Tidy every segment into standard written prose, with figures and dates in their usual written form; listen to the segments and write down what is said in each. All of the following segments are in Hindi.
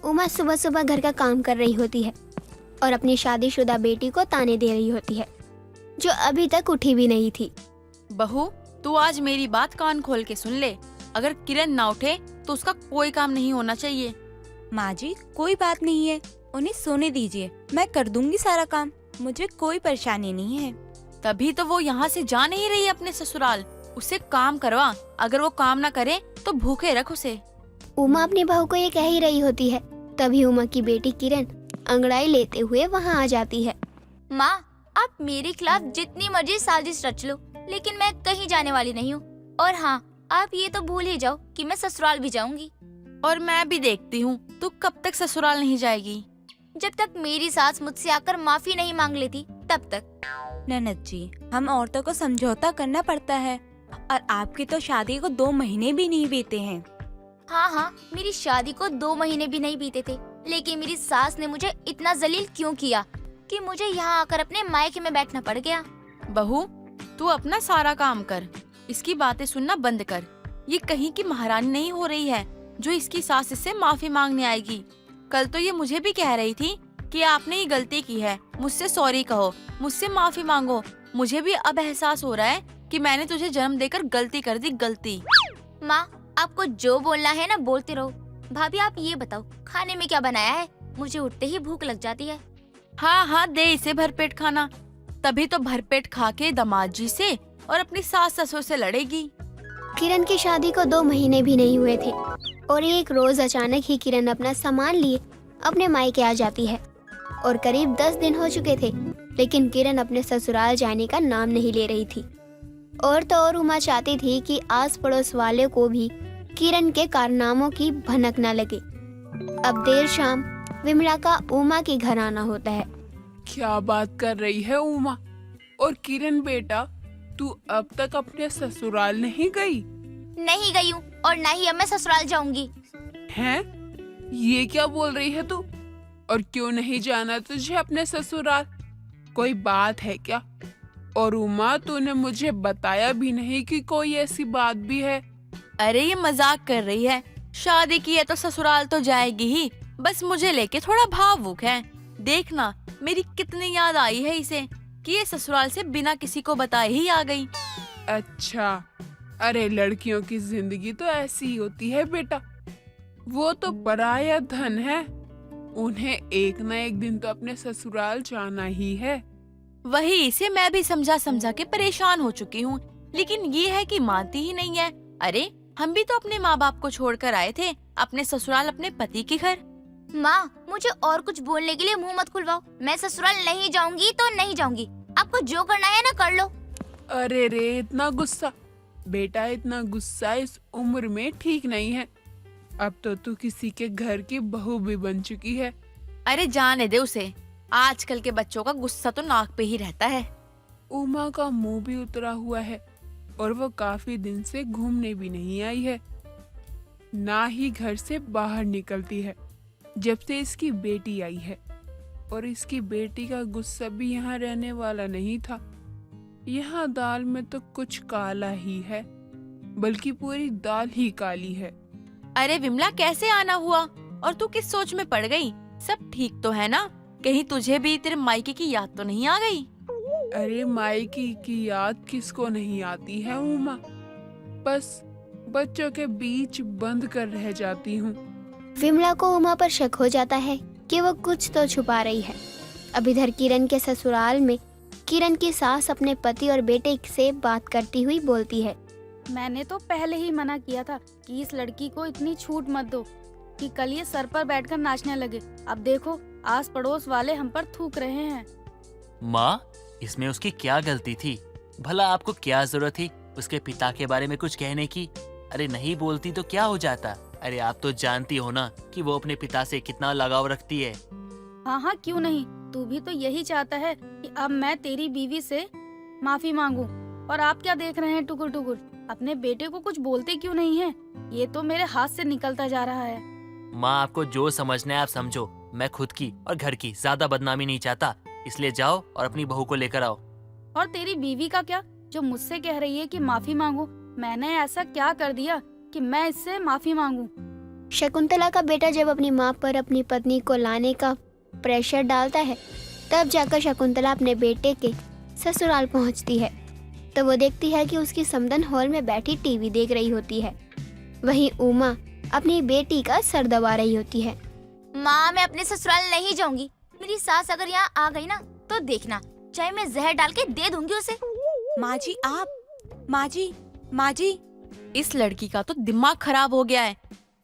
उमा सुबह सुबह घर का काम कर रही होती है और अपनी शादीशुदा बेटी को ताने दे रही होती है, जो अभी तक उठी भी नहीं थी। बहू, तू आज मेरी बात कान खोल के सुन ले। अगर किरण ना उठे तो उसका कोई काम नहीं होना चाहिए। माँ जी, कोई बात नहीं है, उन्हें सोने दीजिए, मैं कर दूंगी सारा काम, मुझे कोई परेशानी नहीं है। तभी तो वो यहाँ से जा नहीं रही अपने ससुराल। उसे काम करवा, अगर वो काम ना करे तो भूखे रख उसे। उमा अपनी बहू को ये कह ही रही होती है, तभी उमा की बेटी किरण अंगड़ाई लेते हुए वहाँ आ जाती है। माँ, आप मेरे खिलाफ जितनी मर्जी साजिश रच लो, लेकिन मैं कहीं जाने वाली नहीं हूँ। और हाँ, आप ये तो भूल ही जाओ कि मैं ससुराल भी जाऊंगी। और मैं भी देखती हूँ तू कब तक ससुराल नहीं जाएगी। जब तक मेरी सास मुझसे आकर माफी नहीं मांग लेती तब तक। ननद जी, हम औरतों को समझौता करना पड़ता है, और आपकी तो शादी को 2 महीने भी नहीं बीते हैं। हाँ हाँ, मेरी शादी को 2 महीने भी नहीं बीते थे, लेकिन मेरी सास ने मुझे इतना जलील क्यों किया कि मुझे यहाँ आकर अपने मायके में बैठना पड़ गया। बहू, तू अपना सारा काम कर, इसकी बातें सुनना बंद कर। ये कहीं की महारानी नहीं हो रही है जो इसकी सास इससे माफी मांगने आएगी। कल तो ये मुझे भी कह रही थी कि आपने ये गलती की है, मुझसे सॉरी कहो, मुझसे माफी मांगो। मुझे भी अब एहसास हो रहा है कि मैंने तुझे जन्म देकर गलती कर दी, गलती। माँ, आपको जो बोलना है ना बोलते रहो। भाभी, आप ये बताओ खाने में क्या बनाया है? मुझे उठते ही भूख लग जाती है। हाँ हाँ, दे इसे भरपेट खाना, तभी तो भरपेट खा के दामाद जी से और अपनी सास ससुर से लड़ेगी। किरण की शादी को 2 महीने भी नहीं हुए थे और एक रोज अचानक ही किरण अपना सामान लिए अपने मायके आ जाती है। और करीब 10 दिन हो चुके थे, लेकिन किरण अपने ससुराल जाने का नाम नहीं ले रही थी। और तो और उमा चाहती थी कि आस पड़ोस वाले को भी किरण के कारनामों की भनक न लगे। अब देर शाम विमला का उमा के घर आना होता है। क्या बात कर रही है उमा? और किरण बेटा, तू अब तक अपने ससुराल नहीं गई? नहीं गई हूँ, और न ही अब मैं ससुराल जाऊंगी। हैं? ये क्या बोल रही है तू? और क्यों नहीं जाना तुझे अपने ससुराल? कोई बात है क्या? और उमा, तूने मुझे बताया भी नहीं कि कोई ऐसी बात भी है। अरे ये मजाक कर रही है, शादी की है तो ससुराल तो जाएगी ही, बस मुझे लेके थोड़ा भावुक है। देखना मेरी कितनी याद आई है इसे कि ये ससुराल से बिना किसी को बताए ही आ गई। अच्छा, अरे लड़कियों की जिंदगी तो ऐसी ही होती है बेटा। वो तो पराया धन है, उन्हें एक न एक दिन तो अपने ससुराल जाना ही है। वही इसे मैं भी समझा समझा के परेशान हो चुकी हूँ, लेकिन ये है कि मानती ही नहीं है। अरे हम भी तो अपने माँ बाप को छोड़कर आए थे अपने ससुराल, अपने पति के घर। माँ, मुझे और कुछ बोलने के लिए मुंह मत खुलवाओ। मैं ससुराल नहीं जाऊंगी तो नहीं जाऊंगी। आपको जो करना है ना कर लो। अरे रे, इतना गुस्सा बेटा, इतना गुस्सा इस उम्र में ठीक नहीं है। अब तो तू किसी के घर की बहू भी बन चुकी है। अरे जाने दे उसे, आजकल के बच्चों का गुस्सा तो नाक पे ही रहता है। उमा का मुंह भी उतरा हुआ है और वो काफी दिन से घूमने भी नहीं आई है, ना ही घर से बाहर निकलती है जब से इसकी बेटी आई है। और इसकी बेटी का गुस्सा भी यहाँ रहने वाला नहीं था। यहाँ दाल में तो कुछ काला ही है, बल्कि पूरी दाल ही काली है। अरे विमला, कैसे आना हुआ और तू किस सोच में पड़ गई? सब ठीक तो है ना? कहीं तुझे भी तेरे मायके की याद तो नहीं आ गई? अरे मायके की याद किसको नहीं आती है उमा, बस बच्चों के बीच बंद कर रह जाती हूँ। विमला को उमा पर शक हो जाता है कि वो कुछ तो छुपा रही है। अब इधर किरण के ससुराल में किरण की सास अपने पति और बेटे से बात करती हुई बोलती है, मैंने तो पहले ही मना किया था कि इस लड़की को इतनी छूट मत दो कि कल ये सर पर बैठकर नाचने लगे। अब देखो, आस पड़ोस वाले हम पर थूक रहे हैं। माँ, इसमें उसकी क्या गलती थी? भला आपको क्या जरूरत थी उसके पिता के बारे में कुछ कहने की? अरे नहीं बोलती तो क्या हो जाता? अरे आप तो जानती हो ना कि वो अपने पिता से कितना लगाव रखती है। हाँ हाँ, क्यों नहीं, तू भी तो यही चाहता है कि अब मैं तेरी बीवी से माफी मांगू। और आप क्या देख रहे हैं टुकुर टुकुर? अपने बेटे को कुछ बोलते क्यों नहीं है? ये तो मेरे हाथ से निकलता जा रहा है। माँ, आपको जो समझना है आप समझो। मैं खुद की और घर की ज्यादा बदनामी नहीं चाहता, इसलिए जाओ और अपनी बहू को लेकर आओ। और तेरी बीवी का क्या, जो मुझसे कह रही है कि माफी मांगू? मैंने ऐसा क्या कर दिया कि मैं इससे माफी मांगू? शकुंतला का बेटा जब अपनी माँ पर अपनी पत्नी को लाने का प्रेशर डालता है, तब जाकर शकुंतला अपने बेटे के ससुराल पहुँचती है। तो वो देखती है कि उसकी समदन हॉल में बैठी टीवी देख रही होती है। वहीं उमा अपनी बेटी का सर दबा रही होती है। माँ, मैं अपने ससुराल नहीं जाऊंगी। मेरी सास अगर यहाँ आ गई ना तो देखना, चाहे मैं जहर डाल के दे दूंगी उसे। माँ जी आप, माँ जी इस लड़की का तो दिमाग खराब हो गया है।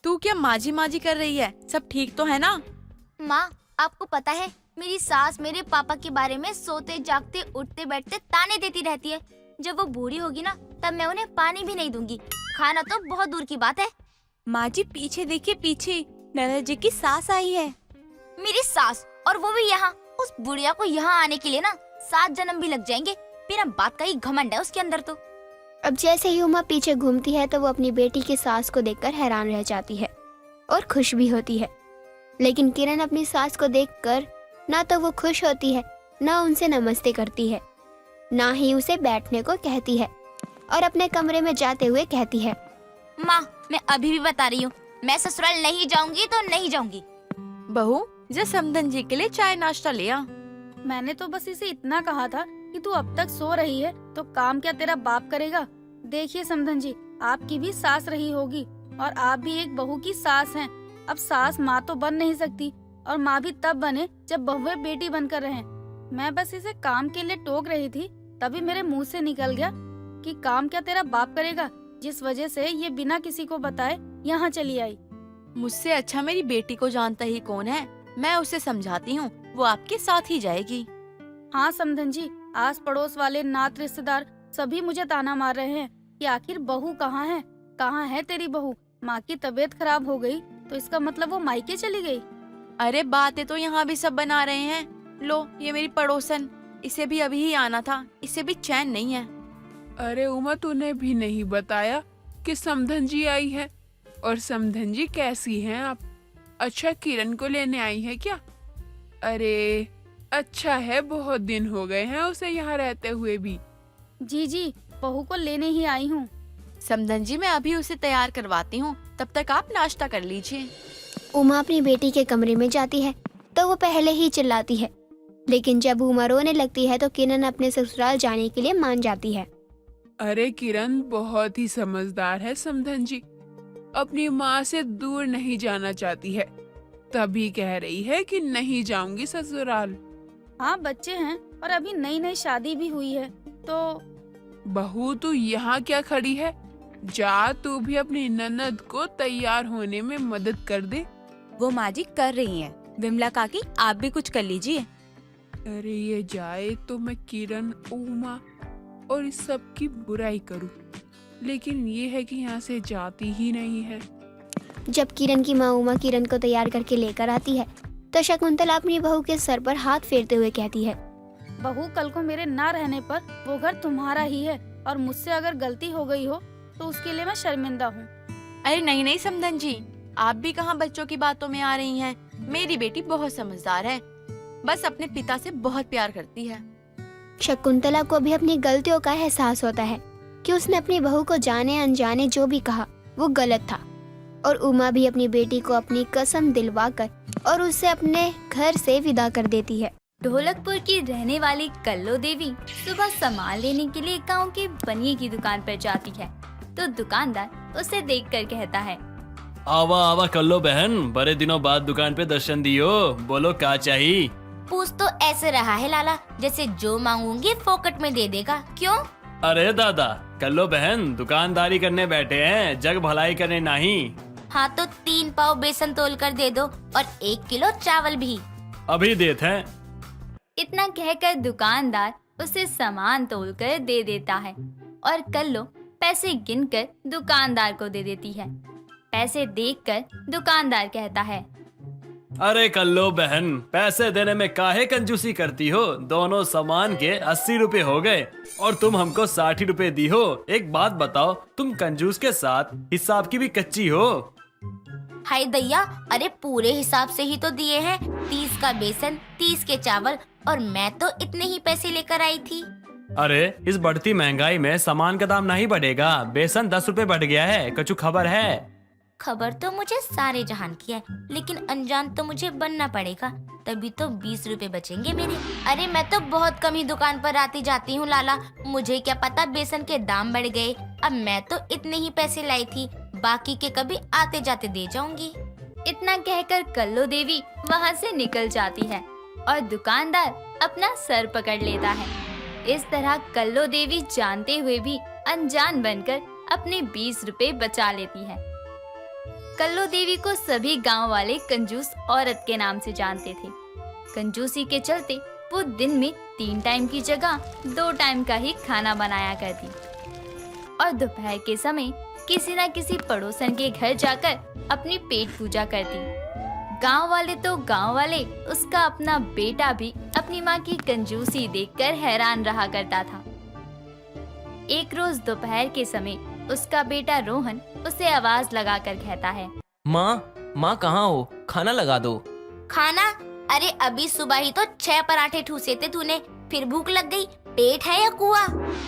तू क्या माजी माजी कर रही है? सब ठीक तो है ना? माँ, आपको पता है मेरी सास मेरे पापा के बारे में सोते जागते उठते बैठते ताने देती रहती है। जब वो बूढ़ी होगी ना तब मैं उन्हें पानी भी नहीं दूंगी। खाना तो बहुत दूर की बात है। माँ जी पीछे देखिए, पीछे ननद जी की सास आई है। मेरी सास, और वो भी यहाँ। उस बुढ़िया को यहाँ आने के लिए ना 7 जन्म भी लग जाएंगे। बिना बात का ही घमंड है उसके अंदर तो। अब जैसे ही उमा पीछे घूमती है तो वो अपनी बेटी की सास को देखकर हैरान रह जाती है और खुश भी होती है। लेकिन किरण अपनी सास को देखकर ना तो वो खुश होती है, ना उनसे नमस्ते करती है, ना ही उसे बैठने को कहती है और अपने कमरे में जाते हुए कहती है, माँ, मैं अभी भी बता रही हूँ, मैं ससुराल नहीं जाऊंगी तो नहीं जाऊंगी। बहू, जा समधन जी के लिए चाय नाश्ता ले आ। मैंने तो बस इसे इतना कहा था कि तू अब तक सो रही है तो काम क्या तेरा बाप करेगा। देखिए समधन जी, आपकी भी सास रही होगी और आप भी एक बहू की सास हैं। अब सास माँ तो बन नहीं सकती और माँ भी तब बने जब बहुएं बेटी बनकर रहें। मैं बस इसे काम के लिए टोक रही थी, तभी मेरे मुंह से निकल गया कि काम क्या तेरा बाप करेगा, जिस वजह से ये बिना किसी को बताए यहाँ चली आई। मुझसे अच्छा मेरी बेटी को जानता ही कौन है। मैं उसे समझाती हूँ, वो आपके साथ ही जाएगी। हाँ समधन जी, आस पड़ोस वाले नात रिश्तेदार सभी मुझे ताना मार रहे हैं कि आखिर बहू कहाँ है तेरी बहू। माँ की तबीयत खराब हो गई तो इसका मतलब वो मायके चली गई। अरे बातें तो यहाँ भी सब बना रहे हैं। लो, ये मेरी पड़ोसन, इसे भी अभी ही आना था, इसे भी चैन नहीं है। अरे उमा, तूने भी नहीं बताया कि समधन जी आई है। और समधन जी कैसी हैं आप? अच्छा, किरण को लेने आई है क्या? अरे अच्छा है, बहुत दिन हो गए हैं उसे यहाँ रहते हुए भी। जी, बहू को लेने ही आई हूँ। समधन जी, मैं अभी उसे तैयार करवाती हूँ, तब तक आप नाश्ता कर लीजिए। उमा अपनी बेटी के कमरे में जाती है तो वो पहले ही चिल्लाती है, लेकिन जब उमा रोने लगती है तो किरण अपने ससुराल जाने के लिए मान जाती है। अरे किरण बहुत ही समझदार है समधन जी, अपनी माँ से दूर नहीं जाना चाहती है, तभी कह रही है कि नहीं जाऊंगी ससुराल। हाँ, बच्चे हैं और अभी नई शादी भी हुई है तो। बहू, तू यहाँ क्या खड़ी है? जा, तू भी अपनी ननद को तैयार होने में मदद कर दे। वो माँ जी कर रही हैं। विमला काकी, आप भी कुछ कर लीजिए। अरे ये जाए तो मैं किरण, उमा और इस सब की बुराई करूं, लेकिन ये है कि यहाँ से जाती ही नहीं है। जब किरण की माँ उमा किरण को तैयार करके लेकर आती है तो शकुंतला अपनी बहू के सर पर हाथ फेरते हुए कहती है, बहू, कल को मेरे ना रहने पर वो घर तुम्हारा ही है और मुझसे अगर गलती हो गई हो तो उसके लिए मैं शर्मिंदा हूँ। अरे नहीं समधन जी, आप भी कहाँ बच्चों की बातों में आ रही हैं। मेरी बेटी बहुत समझदार है, बस अपने पिता से बहुत प्यार करती है। शकुंतला को भी अपनी गलतियों का एहसास होता है कि उसने अपनी बहू को जाने अनजाने जो भी कहा वो गलत था, और उमा भी अपनी बेटी को अपनी कसम दिलवाकर और उससे अपने घर से विदा कर देती है। ढोलकपुर की रहने वाली कल्लो देवी सुबह सामान लेने के लिए गांव के बनिए की दुकान पर जाती है तो दुकानदार उसे देखकर कहता है, आवा आवा कल्लो बहन, बड़े दिनों बाद दुकान पे दर्शन दियो, बोलो क्या चाहिए? पूछ तो ऐसे रहा है लाला जैसे जो मांगूंगी फोकट में दे देगा। क्यों? अरे दादा, कल्लो बहन दुकानदारी करने बैठे हैं, जग भलाई करने नहीं। हाँ तो 3 पाव बेसन तोल कर दे दो और 1 किलो चावल भी। अभी देते हैं। इतना कहकर दुकानदार उसे सामान तोलकर दे देता है और कल्लो पैसे गिनकर दुकानदार को दे देती है। पैसे देखकर दुकानदार कहता है, अरे कल्लो बहन, पैसे देने में काहे कंजूसी करती हो? दोनों सामान के 80 रुपए हो गए और तुम हमको 60 रुपए दी हो। एक बात बताओ, तुम कंजूस के साथ हिसाब की भी कच्ची हो। हाय दैया, अरे पूरे हिसाब से ही तो दिए हैं। 30 का बेसन, 30 के चावल, और मैं तो इतने ही पैसे लेकर आई थी। अरे इस बढ़ती महंगाई में सामान का दाम नहीं बढ़ेगा। बेसन 10 रुपए बढ़ गया है, कछु खबर है? खबर तो मुझे सारे जहान की है, लेकिन अनजान तो मुझे बनना पड़ेगा, तभी तो 20 रुपए बचेंगे मेरे। अरे मैं तो बहुत कम ही दुकान पर आती जाती हूँ लाला, मुझे क्या पता बेसन के दाम बढ़ गए। अब मैं तो इतने ही पैसे लाई थी, बाकी के कभी आते जाते दे जाऊंगी। इतना कहकर कल्लो देवी वहाँ से निकल जाती है और दुकानदार अपना सर पकड़ लेता है। इस तरह कल्लो देवी जानते हुए भी अनजान बनकर अपने 20 रुपए बचा लेती है। कल्लो देवी को सभी गांव वाले कंजूस औरत के नाम से जानते थे। कंजूसी के चलते वो दिन में 3 टाइम की जगह 2 टाइम का ही खाना बनाया करती और दोपहर के समय किसी न किसी पड़ोसन के घर जाकर अपनी पेट पूजा करती। गांव वाले तो गांव वाले, उसका अपना बेटा भी अपनी माँ की कंजूसी देखकर हैरान रहा करता था। एक रोज दोपहर के समय उसका बेटा रोहन उसे आवाज लगाकर कहता है, माँ कहाँ हो? खाना लगा दो। खाना? अरे अभी सुबह ही तो 6 पराठे ठूसे थे तूने, फिर भूख लग गई? पेट है या कुआ?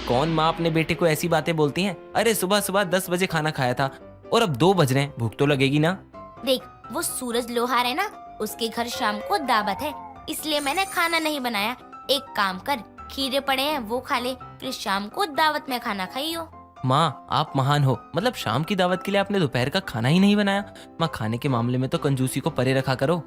कौन माँ अपने बेटे को ऐसी बातें बोलती हैं? अरे सुबह सुबह 10 बजे खाना खाया था और अब 2 बज रहे हैं, भूख तो लगेगी ना। देख, वो सूरज लोहार है ना, उसके घर शाम को दावत है, इसलिए मैंने खाना नहीं बनाया। एक काम कर, खीरे पड़े हैं वो खा ले, फिर शाम को दावत में खाना खाइयो। माँ आप महान हो, मतलब शाम की दावत के लिए आपने दोपहर का खाना ही नहीं बनाया। माँ खाने के मामले में तो कंजूसी को परे रखा करो।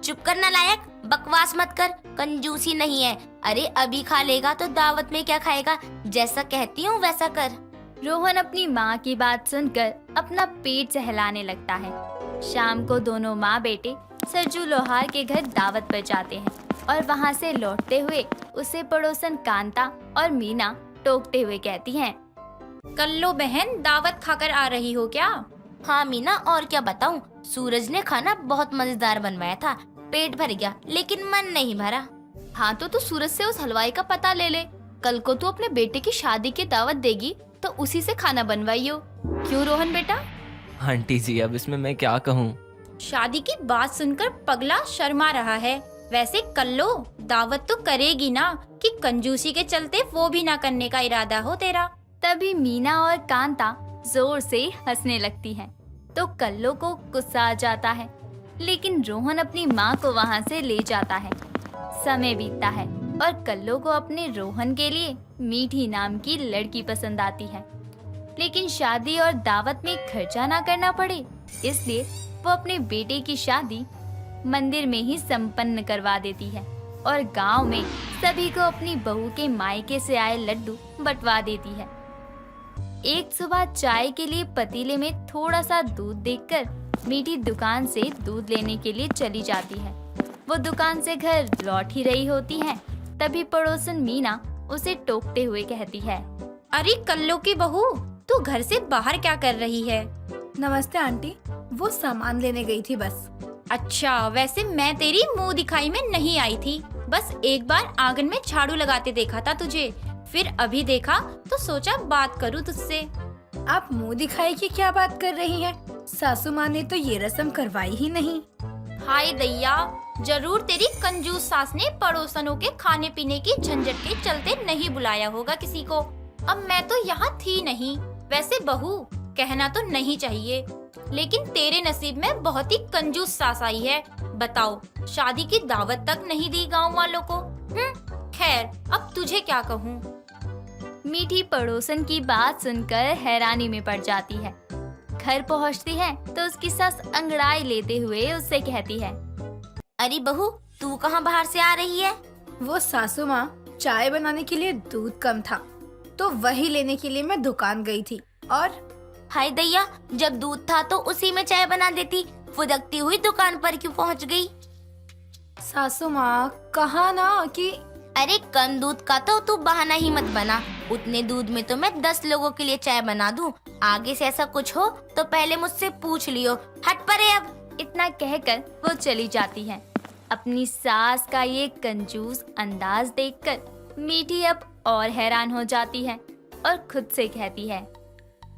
चुप कर नालायक, बकवास मत कर, कंजूसी नहीं है। अरे अभी खा लेगा तो दावत में क्या खाएगा, जैसा कहती हूँ वैसा कर। रोहन अपनी माँ की बात सुनकर अपना पेट सहलाने लगता है। शाम को दोनों माँ बेटे सरजू लोहार के घर दावत पर जाते हैं और वहाँ से लौटते हुए उसे पड़ोसन कांता और मीना टोकते हुए कहती हैं, कल्लो बहन दावत खाकर आ रही हो क्या? हाँ मीना, और क्या बताऊँ, सूरज ने खाना बहुत मजेदार बनवाया था, पेट भर गया लेकिन मन नहीं भरा। हाँ तो तू सूरज से उस हलवाई का पता ले ले, कल को तू अपने बेटे की शादी की दावत देगी तो उसी से खाना बनवाइयो। क्यों रोहन बेटा? आंटी जी अब इसमें मैं क्या कहूँ। शादी की बात सुनकर पगला शर्मा रहा है। वैसे कल्लो दावत तो करेगी ना, कि कंजूसी के चलते वो भी ना करने का इरादा हो तेरा? तभी मीना और कांता जोर से हंसने लगती हैं, तो कल्लो को गुस्सा आ जाता है, लेकिन रोहन अपनी माँ को वहाँ से ले जाता है। समय बीतता है और कल्लो को अपने रोहन के लिए मीठी नाम की लड़की पसंद आती है, लेकिन शादी और दावत में खर्चा ना करना पड़े, इसलिए वो अपने बेटे की शादी मंदिर में ही संपन्न करवा देती है और गांव में सभी को अपनी बहू के मायके से आए लड्डू बंटवा देती है। एक सुबह चाय के लिए पतीले में थोड़ा सा दूध देखकर मीठी दुकान से दूध लेने के लिए चली जाती है। वो दुकान से घर लौट ही रही होती है, तभी पड़ोसन मीना उसे टोकते हुए कहती है, अरे कल्लो की बहू, तू घर से बाहर क्या कर रही है? नमस्ते आंटी, वो सामान लेने गई थी बस। अच्छा, वैसे मैं तेरी मुंह दिखाई में नहीं आई थी, बस एक बार आंगन में झाड़ू लगाते देखा था तुझे, फिर अभी देखा तो सोचा बात करूं तुझसे। आप मुंह दिखाई की क्या बात कर रही हैं? सासू माँ ने तो ये रस्म करवाई ही नहीं। हाय दैया, जरूर तेरी कंजूस सास ने पड़ोसनों के खाने पीने की झंझट के चलते नहीं बुलाया होगा किसी को। अब मैं तो यहाँ थी नहीं, वैसे बहू कहना तो नहीं चाहिए, लेकिन तेरे नसीब में बहुत ही कंजूस सास आई है। बताओ, शादी की दावत तक नहीं दी गांव वालों को। खैर, अब तुझे क्या कहूँ। मीठी पड़ोसन की बात सुनकर हैरानी में पड़ जाती है। घर पहुंचती है तो उसकी सास अंगड़ाई लेते हुए उससे कहती है, अरे बहू, तू कहाँ बाहर से आ रही है? वो सासू माँ चाय बनाने के लिए दूध कम था तो वही लेने के लिए मैं दुकान गई थी। और हाय दैया, जब दूध था तो उसी में चाय बना देती, फुदकती हुई दुकान पर क्यों पहुँच गई? सासू माँ कहा ना कि अरे कम दूध का तो तू बहाना ही मत बना, उतने दूध में तो मैं 10 लोगों के लिए चाय बना दूं। आगे से ऐसा कुछ हो तो पहले मुझसे पूछ लियो। हट परे अब। इतना कहकर वो चली जाती है। अपनी सास का ये कंजूस अंदाज देखकर मीठी अब और हैरान हो जाती है और खुद से कहती है,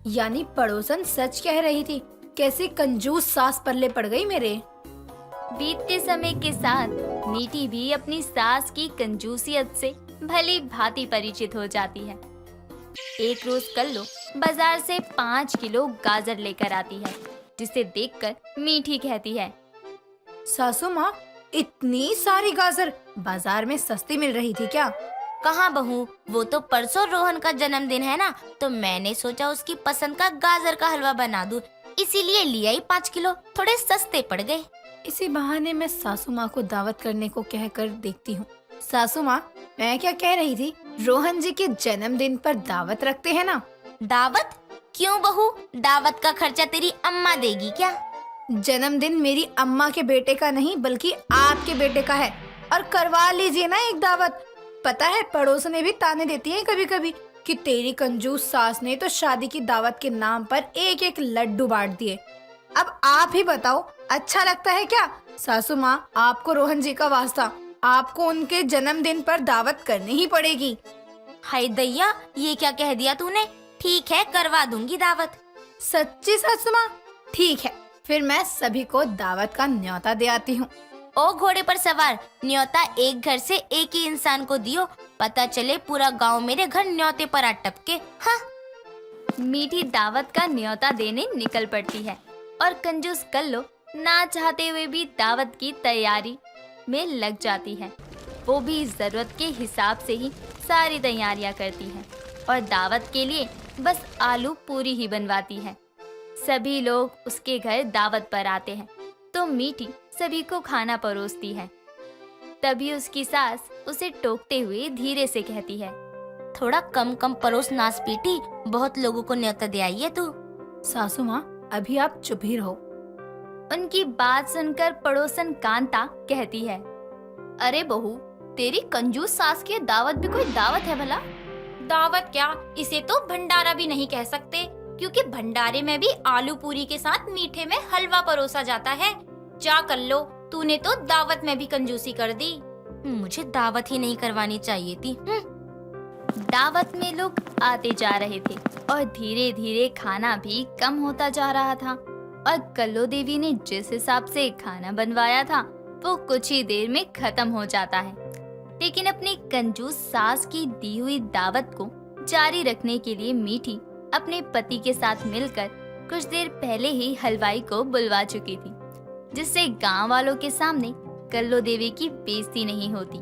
यानी पड़ोसन सच कह रही थी, कैसी कंजूस सास पल्ले पड़ गई मेरे। बीतते समय के साथ मीठी भी अपनी सास की कंजूसियत से भली भांति परिचित हो जाती है। एक रोज कल्लो बाजार से 5 किलो गाजर लेकर आती है जिसे देखकर मीठी कहती है, सासू माँ, इतनी सारी गाजर बाजार में सस्ती मिल रही थी क्या? कहाँ बहू, वो तो परसों रोहन का जन्मदिन है ना, तो मैंने सोचा उसकी पसंद का गाजर का हलवा बना दूं, इसीलिए लिया ही 5 किलो, थोड़े सस्ते पड़ गए। इसी बहाने मैं सासू माँ को दावत करने को कहकर देखती हूँ। सासू माँ, मैं क्या कह रही थी, रोहन जी के जन्मदिन पर दावत रखते हैं ना? दावत? क्यों बहू, दावत का खर्चा तेरी अम्मा देगी क्या? जन्मदिन मेरी अम्मा के बेटे का नहीं बल्कि आपके बेटे का है, और करवा लीजिए ना एक दावत। पता है पड़ोसने भी ताने देती है कभी कभी कि तेरी कंजूस सास ने तो शादी की दावत के नाम पर एक एक लड्डू बांट दिए। अब आप ही बताओ, अच्छा लगता है क्या? सासू माँ, आपको रोहन जी का वास्ता, आपको उनके जन्मदिन पर दावत करनी ही पड़ेगी। हाय दैया, ये क्या कह दिया तूने? ठीक है, करवा दूंगी दावत। सच्ची सासू माँ? ठीक है, फिर मैं सभी को दावत का न्योता दे आती हूँ। ओ घोड़े पर सवार, न्योता एक घर से एक ही इंसान को दियो, पता चले पूरा गांव मेरे घर न्योते पर आ टपके। हाँ। मीठी दावत का न्योता देने निकल पड़ती है और कंजूस कल्लो ना चाहते हुए भी दावत की तैयारी में लग जाती है। वो भी जरूरत के हिसाब से ही सारी तैयारियां करती है और दावत के लिए बस आलू पूरी ही बनवाती है। सभी लोग उसके घर दावत पर आते हैं तो मीठी सभी को खाना परोसती है। तभी उसकी सास उसे टोकते हुए धीरे से कहती है, थोड़ा कम कम परोस नास बेटी, बहुत लोगों को न्योता दे आई है तू। सासू माँ, अभी आप चुप ही रहो। उनकी बात सुनकर पड़ोसन कांता कहती है, अरे बहू, तेरी कंजूस सास की दावत भी कोई दावत है भला? दावत क्या, इसे तो भंडारा भी नहीं कह सकते, क्योंकि भंडारे में भी आलू पूरी के साथ मीठे में हलवा परोसा जाता है। जा कर लो, तूने तो दावत में भी कंजूसी कर दी। मुझे दावत ही नहीं करवानी चाहिए थी। दावत में लोग आते जा रहे थे और धीरे धीरे खाना भी कम होता जा रहा था और कल्लो देवी ने जिस हिसाब से खाना बनवाया था वो कुछ ही देर में खत्म हो जाता है। लेकिन अपनी कंजूस सास की दी हुई दावत को जारी रखने के लिए मीठी अपने पति के साथ मिलकर कुछ देर पहले ही हलवाई को बुलवा चुकी थी, जिससे गांव वालों के सामने कल्लो देवी की बेइज्जती नहीं होती।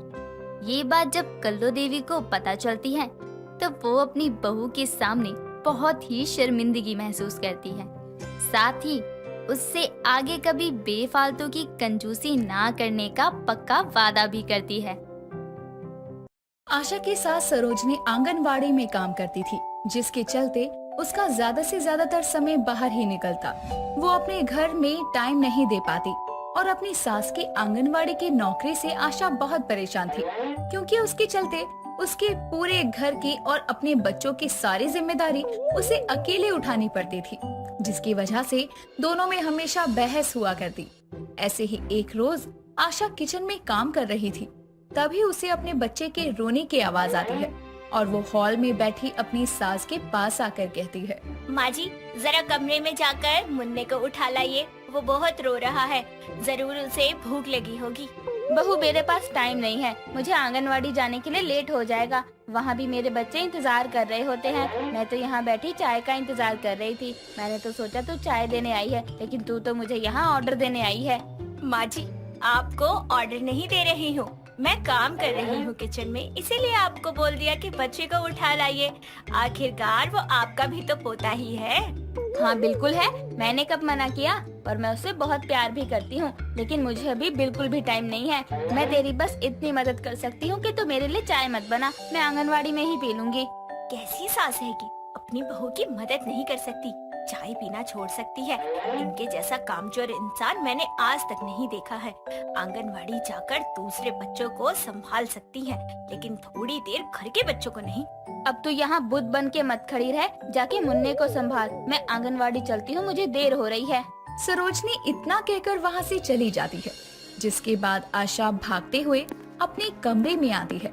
ये बात जब कल्लो देवी को पता चलती है तब वो अपनी बहू के सामने बहुत ही शर्मिंदगी महसूस करती है। साथ ही उससे आगे कभी बेफालतू की कंजूसी ना करने का पक्का वादा भी करती है। आशा की सास सरोजनी आंगनबाड़ी में काम करती थी, जिसके चलते उसका ज्यादा से ज्यादातर समय बाहर ही निकलता। वो अपने घर में टाइम नहीं दे पाती और अपनी सास की आंगनबाड़ी की नौकरी से आशा बहुत परेशान थी, क्योंकि उसके चलते उसके पूरे घर की और अपने बच्चों की सारी जिम्मेदारी उसे अकेले उठानी पड़ती थी, जिसकी वजह से दोनों में हमेशा बहस हुआ करती। ऐसे ही एक रोज आशा किचन में काम कर रही थी, तभी उसे अपने बच्चे के रोने की आवाज आती है और वो हॉल में बैठी अपनी सास के पास आकर कहती है, माँ जी, जरा कमरे में जाकर मुन्ने को उठा लाइए, वो बहुत रो रहा है, जरूर उसे भूख लगी होगी। बहू, मेरे पास टाइम नहीं है, मुझे आंगनवाड़ी जाने के लिए लेट हो जाएगा। वहाँ भी मेरे बच्चे इंतजार कर रहे होते हैं। मैं तो यहाँ बैठी चाय का इंतजार कर रही थी। मैंने तो सोचा तू चाय देने आई है, लेकिन तू तो मुझे यहाँ ऑर्डर देने आई है। माँ जी, आपको ऑर्डर नहीं दे रही हूँ, मैं काम कर रही हूँ किचन में, इसीलिए आपको बोल दिया कि बच्चे को उठा लाइए। आखिरकार वो आपका भी तो पोता ही है। हाँ बिल्कुल है, मैंने कब मना किया, और मैं उससे बहुत प्यार भी करती हूँ, लेकिन मुझे अभी बिल्कुल भी टाइम नहीं है। मैं तेरी बस इतनी मदद कर सकती हूँ कि तू मेरे लिए चाय मत बना, मैं आंगनवाड़ी में ही पी लूंगी। कैसी सास है कि अपनी बहू की मदद नहीं कर सकती, चाय पीना छोड़ सकती है। इनके जैसा कामचोर इंसान मैंने आज तक नहीं देखा है। आंगनवाड़ी जाकर दूसरे बच्चों को संभाल सकती है, लेकिन थोड़ी देर घर के बच्चों को नहीं। अब तू यहाँ बुद्ध बन के मत खड़ी रह, जाके मुन्ने को संभाल। मैं आंगनवाड़ी चलती हूँ, मुझे देर हो रही है। सरोजनी इतना कहकर वहाँ से चली जाती है, जिसके बाद आशा भागते हुए अपने कमरे में आती है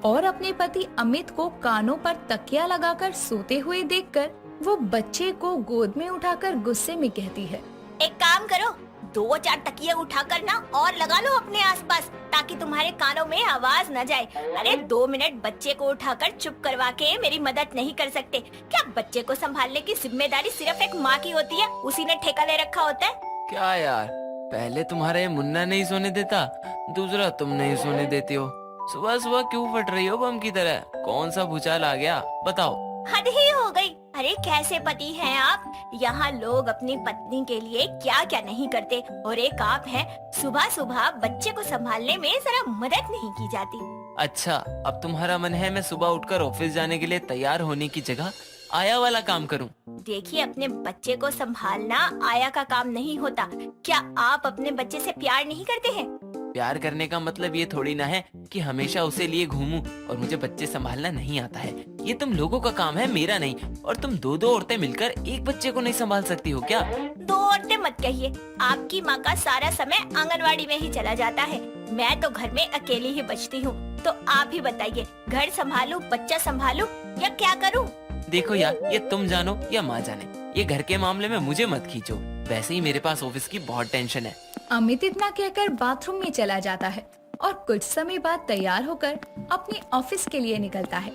और अपने पति अमित को कानों पर तकिया लगाकर सोते हुए देखकर वो बच्चे को गोद में उठाकर गुस्से में कहती है, एक काम करो, 2-4 तकिए उठाकर ना और लगा लो अपने आसपास, ताकि तुम्हारे कानों में आवाज न जाए। अरे 2 मिनट बच्चे को उठाकर चुप करवा के मेरी मदद नहीं कर सकते क्या? बच्चे को संभालने की जिम्मेदारी सिर्फ एक माँ की होती है, उसी ने ठेका ले रखा होता है। क्या यार, पहले तुम्हारा ये मुन्ना नहीं सोने देता, दूसरा तुम नहीं सोने देती हो। सुबह सुबह क्यों फट रही हो बम की तरह? कौन सा भूचाल आ गया, बताओ। हद ही हो गई। अरे कैसे पति हैं आप? यहाँ लोग अपनी पत्नी के लिए क्या क्या नहीं करते, और एक आप हैं, सुबह सुबह बच्चे को संभालने में जरा मदद नहीं की जाती। अच्छा, अब तुम्हारा मन है मैं सुबह उठकर ऑफिस जाने के लिए तैयार होने की जगह आया वाला काम करूं? देखिए, अपने बच्चे को संभालना आया का काम नहीं होता। क्या आप अपने बच्चे से प्यार नहीं करते हैं? प्यार करने का मतलब ये थोड़ी ना है कि हमेशा उसे लिए घूमूं और मुझे बच्चे संभालना नहीं आता है। ये तुम लोगों का काम है, मेरा नहीं। और तुम 2-2 औरतें मिलकर एक बच्चे को नहीं संभाल सकती हो क्या? 2 औरतें मत कहिए, आपकी माँ का सारा समय आंगनवाड़ी में ही चला जाता है। मैं तो घर में अकेली ही बचती हूँ। तो आप ही बताइए, घर संभालूं, बच्चा संभालूं या क्या करूँ? देखो यार, ये तुम जानो या माँ जाने, ये घर के मामले में मुझे मत खींचो। वैसे ही मेरे पास ऑफिस की बहुत टेंशन है। अमित इतना कहकर बाथरूम में चला जाता है और कुछ समय बाद तैयार होकर अपने ऑफिस के लिए निकलता है।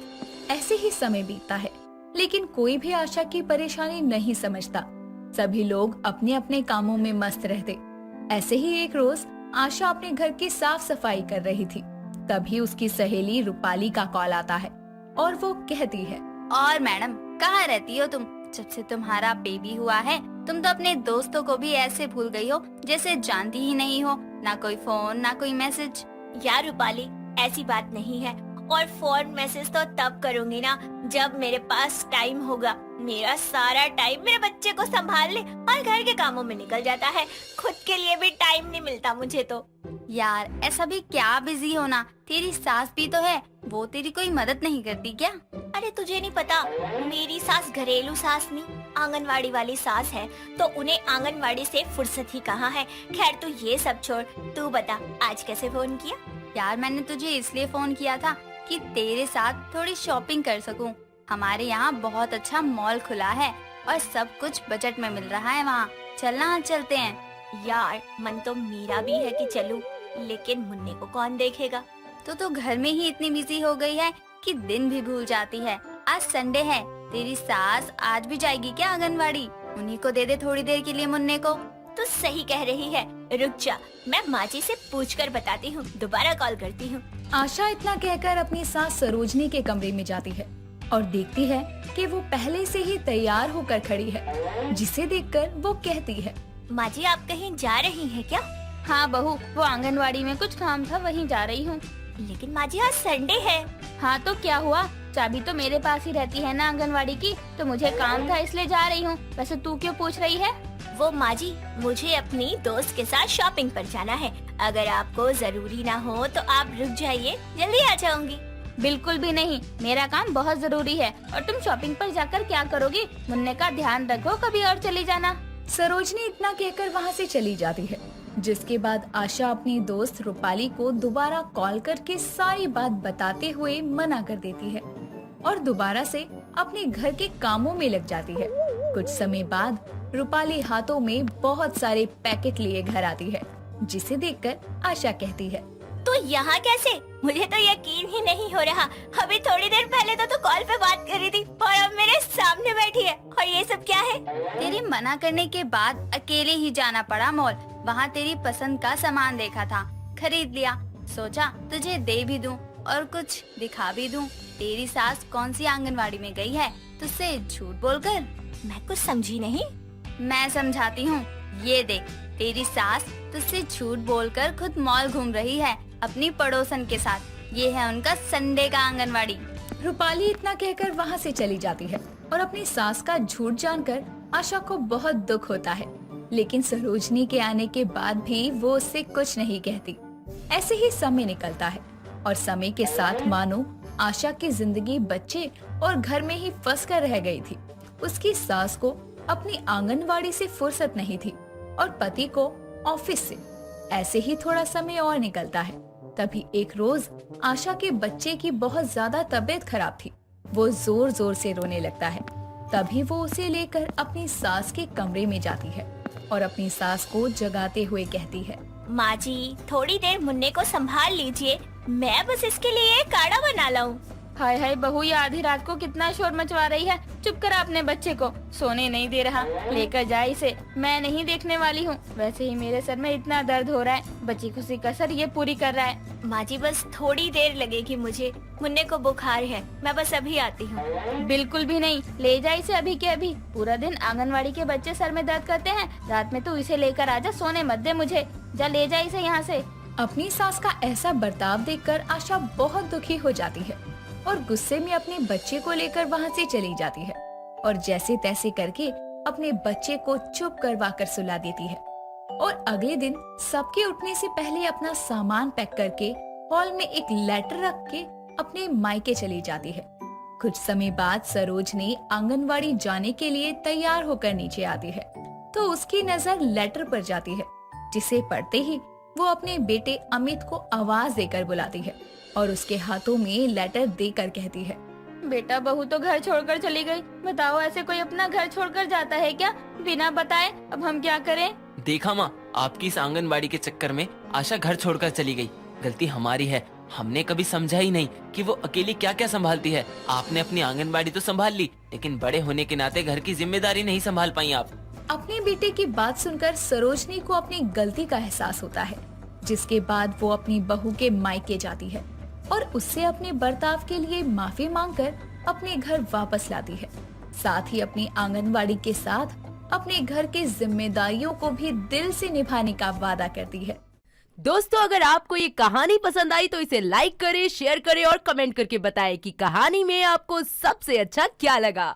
ऐसे ही समय बीतता है, लेकिन कोई भी आशा की परेशानी नहीं समझता। सभी लोग अपने अपने कामों में मस्त रहते। ऐसे ही एक रोज आशा अपने घर की साफ सफाई कर रही थी। तभी उसकी सहेली रूपाली का कॉल आता है और वो कहती है, और मैडम, कहाँ रहती हो तुम? जब से तुम्हारा बेबी हुआ है, तुम तो अपने दोस्तों को भी ऐसे भूल गई हो जैसे जानती ही नहीं हो। ना कोई फोन, ना कोई मैसेज। यार रूपाली, ऐसी बात नहीं है, और फोन मैसेज तो तब करूँगी ना जब मेरे पास टाइम होगा। मेरा सारा टाइम मेरे बच्चे को संभालने और घर के कामों में निकल जाता है। खुद के लिए भी टाइम नहीं मिलता मुझे तो। यार, ऐसा भी क्या बिजी होना, तेरी सास भी तो है, वो तेरी कोई मदद नहीं करती क्या? अरे तुझे नहीं पता, मेरी सास घरेलू सास नहीं, आंगनवाड़ी वाली सास है, तो उन्हें आंगनवाड़ी से फुर्सत ही कहाँ है। खैर तू ये सब छोड़, तू बता आज कैसे फोन किया? यार, मैंने तुझे इसलिए फोन किया था कि तेरे साथ थोड़ी शॉपिंग कर सकूं। हमारे यहाँ बहुत अच्छा मॉल खुला है और सब कुछ बजट में मिल रहा है वहाँ। चलना, चलते हैं। यार मन तो मेरा भी है कि चलूं, लेकिन मुन्ने को कौन देखेगा? तो घर में ही इतनी बिजी हो गई है कि दिन भी भूल जाती है। आज संडे है, तेरी सास आज भी जाएगी क्या आंगनवाड़ी? उन्हीं को दे दे थोड़ी देर के लिए मुन्ने को। तो सही कह रही है, रुक जा, मैं माँ जी से पूछकर बताती हूँ, दोबारा कॉल करती हूँ। आशा इतना कहकर अपनी सास सरोजनी के कमरे में जाती है और देखती है कि वो पहले से ही तैयार होकर खड़ी है, जिसे देखकर वो कहती है, माँ जी आप कहीं जा रही हैं क्या? हाँ बहू, वो आंगनवाड़ी में कुछ काम था, वहीं जा रही हूँ। लेकिन माँ जी आज संडे है। हाँ तो क्या हुआ, चाबी तो मेरे पास ही रहती है ना आंगनवाड़ी की, तो मुझे काम था इसलिए जा रही हूँ। वैसे तू क्यों पूछ रही है? वो माँ जी, मुझे अपनी दोस्त के साथ शॉपिंग पर जाना है। अगर आपको जरूरी ना हो तो आप रुक जाइए, जल्दी आ जाऊंगी। बिल्कुल भी नहीं, मेरा काम बहुत जरूरी है। और तुम शॉपिंग पर जाकर क्या करोगी? मुन्ने का ध्यान रखो, कभी और चली जाना। सरोजनी इतना कहकर वहाँ से चली जाती है, जिसके बाद आशा अपनी दोस्त रूपाली को दोबारा कॉल करके सारी बात बताते हुए मना कर देती है और दोबारा से अपने घर के कामों में लग जाती है। कुछ समय बाद रूपाली हाथों में बहुत सारे पैकेट लिए घर आती है, जिसे देखकर आशा कहती है, तो यहाँ कैसे? मुझे तो यकीन ही नहीं हो रहा। अभी थोड़ी देर पहले तो तू कॉल पे बात कर रही थी और अब मेरे सामने बैठी है, और ये सब क्या है? तेरे मना करने के बाद अकेले ही जाना पड़ा मॉल। वहाँ तेरी पसंद का सामान देखा था, खरीद लिया। सोचा तुझे दे भी दूं और कुछ दिखा भी दूं। तेरी सास कौन सी आंगनवाड़ी में गई है तुझसे झूठ बोलकर? मैं कुछ समझी नहीं। मैं समझाती हूँ, ये देख, तेरी सास तुझसे झूठ बोलकर खुद मॉल घूम रही है अपनी पड़ोसन के साथ। ये है उनका संडे का आंगनवाड़ी। रूपाली इतना कहकर वहाँ से चली जाती है और अपनी सास का झूठ जानकर आशा को बहुत दुख होता है, लेकिन सरोजनी के आने के बाद भी वो उससे कुछ नहीं कहती। ऐसे ही समय निकलता है और समय के साथ मानो आशा की जिंदगी बच्चे और घर में ही फंस कर रह गई थी। उसकी सास को अपनी आंगनवाड़ी से फुर्सत नहीं थी और पति को ऑफिस से। ऐसे ही थोड़ा समय और निकलता है। तभी एक रोज आशा के बच्चे की बहुत ज्यादा तबीयत खराब थी। वो जोर जोर से रोने लगता है। तभी वो उसे लेकर अपनी सास के कमरे में जाती है और अपनी सास को जगाते हुए कहती है। माँ जी, थोड़ी देर मुन्ने को संभाल लीजिए, मैं बस इसके लिए काढ़ा बना लाऊं। हाय हाय बहू, ये आधी रात को कितना शोर मचवा रही है। चुप करा अपने बच्चे को, सोने नहीं दे रहा। लेकर जा इसे, मैं नहीं देखने वाली हूँ। वैसे ही मेरे सर में इतना दर्द हो रहा है, बची खुशी कसर ये पूरी कर रहा है। माँ जी, बस थोड़ी देर लगेगी मुझे, मुन्ने को बुखार है, मैं बस अभी आती हूँ। बिल्कुल भी नहीं, ले जा इसे अभी के अभी। पूरा दिन आंगनवाड़ी के बच्चे सर में दर्द करते हैं, रात में तू इसे लेकर आजा, सोने मत दे मुझे। जा ले जा इसे यहाँ से। अपनी सास का ऐसा बर्ताव देखकर आशा बहुत दुखी हो जाती है और गुस्से में अपने बच्चे को लेकर वहाँ से चली जाती है और जैसे तैसे करके अपने बच्चे को चुप करवा कर सुला देती है। और अगले दिन सबके उठने से पहले अपना सामान पैक करके हॉल में एक लेटर रख के अपने मायके चली जाती है। कुछ समय बाद सरोजनी आंगनवाड़ी जाने के लिए तैयार होकर नीचे आती है तो उसकी नजर लेटर पर जाती है, जिसे पढ़ते ही वो अपने बेटे अमित को आवाज देकर बुलाती है और उसके हाथों में लेटर देकर कहती है, बेटा, बहू तो घर छोड़कर चली गई। बताओ, ऐसे कोई अपना घर छोड़कर जाता है क्या, बिना बताए? अब हम क्या करें? देखा माँ, आपकी इस आंगनबाड़ी के चक्कर में आशा घर छोड़कर चली गई। गलती हमारी है, हमने कभी समझा ही नहीं कि वो अकेली क्या क्या संभालती है। आपने अपनी आंगनबाड़ी तो संभाल ली, लेकिन बड़े होने के नाते घर की जिम्मेदारी नहीं संभाल पाई आप। अपने बेटे की बात सुनकर सरोजनी को अपनी गलती का एहसास होता है, जिसके बाद वो अपनी बहू के मायके जाती है और उससे अपने बर्ताव के लिए माफी मांगकर अपने घर वापस लाती है। साथ ही अपनी आंगनवाड़ी के साथ अपने घर की जिम्मेदारियों को भी दिल से निभाने का वादा करती है। दोस्तों, अगर आपको ये कहानी पसंद आई तो इसे लाइक करें, शेयर करें और कमेंट करके बताएं कि कहानी में आपको सबसे अच्छा क्या लगा।